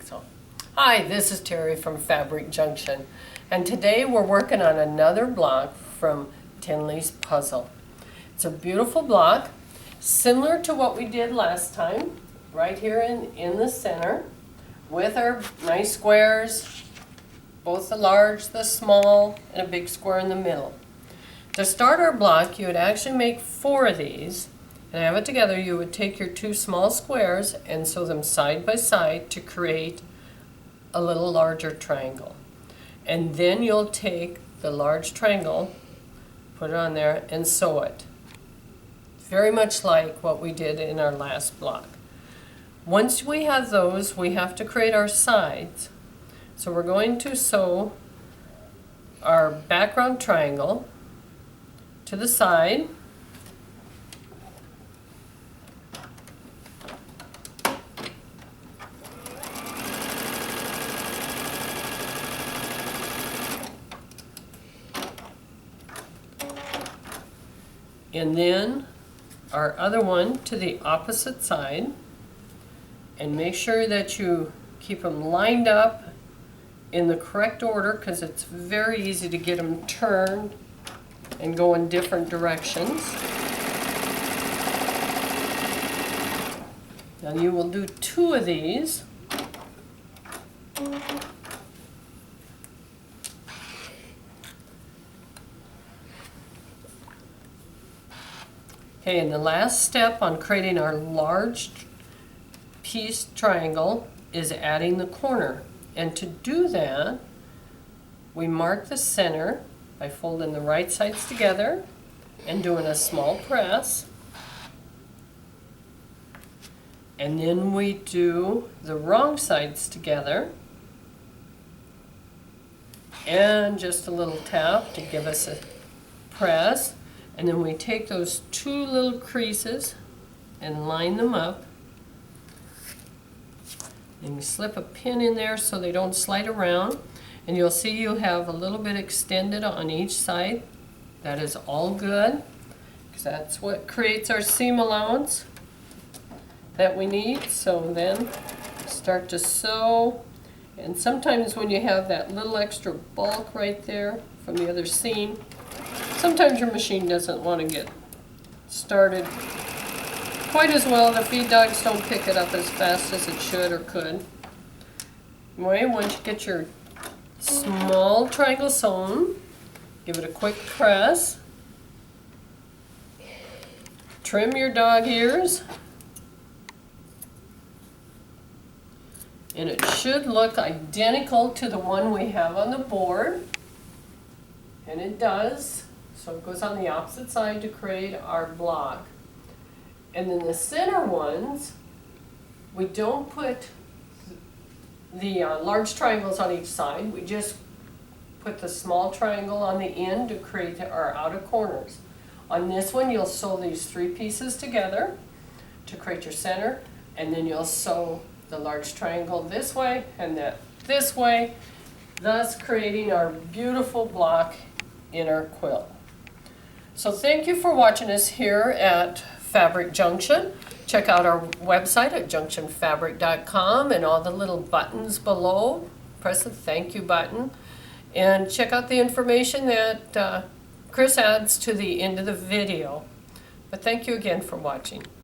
think so. Hi, this is Terry from Fabric Junction, and today we're working on another block from Tenlees puzzle. It's a beautiful block, similar to what we did last time, right here in the center, with our nice squares, both the large, the small, and a big square in the middle. To start our block, you would actually make 4 of these, and have it together. You would take your 2 small squares and sew them side by side to create a little larger triangle. And then you'll take the large triangle, put it on there, and sew it. Very much like what we did in our last block. Once we have those, we have to create our sides. So we're going to sew our background triangle to the side. And then our other one to the opposite side, and make sure that you keep them lined up in the correct order, because it's very easy to get them turned and go in different directions. Now you will do 2 of these. Okay, and the last step on creating our large piece triangle is adding the corner. And to do that, we mark the center by folding the right sides together and doing a small press. And then we do the wrong sides together and just a little tap to give us a press. And then we take those 2 little creases and line them up. And you slip a pin in there so they don't slide around. And you'll see you have a little bit extended on each side. That is all good, because that's what creates our seam allowance that we need. So then start to sew. And sometimes when you have that little extra bulk right there from the other seam, sometimes your machine doesn't want to get started quite as well. The feed dogs don't pick it up as fast as it should or could. Anyway, once you get your small triangle sewn, give it a quick press. Trim your dog ears. And it should look identical to the one we have on the board. And it does. So it goes on the opposite side to create our block. And then the center ones, we don't put the large triangles on each side. We just put the small triangle on the end to create our outer corners. On this one, you'll sew these 3 pieces together to create your center, and then you'll sew the large triangle this way and that this way, thus creating our beautiful block in our quilt. So thank you for watching us here at Fabric Junction. Check out our website at junctionfabric.com and all the little buttons below. Press the thank you button and check out the information that Chris adds to the end of the video. But thank you again for watching.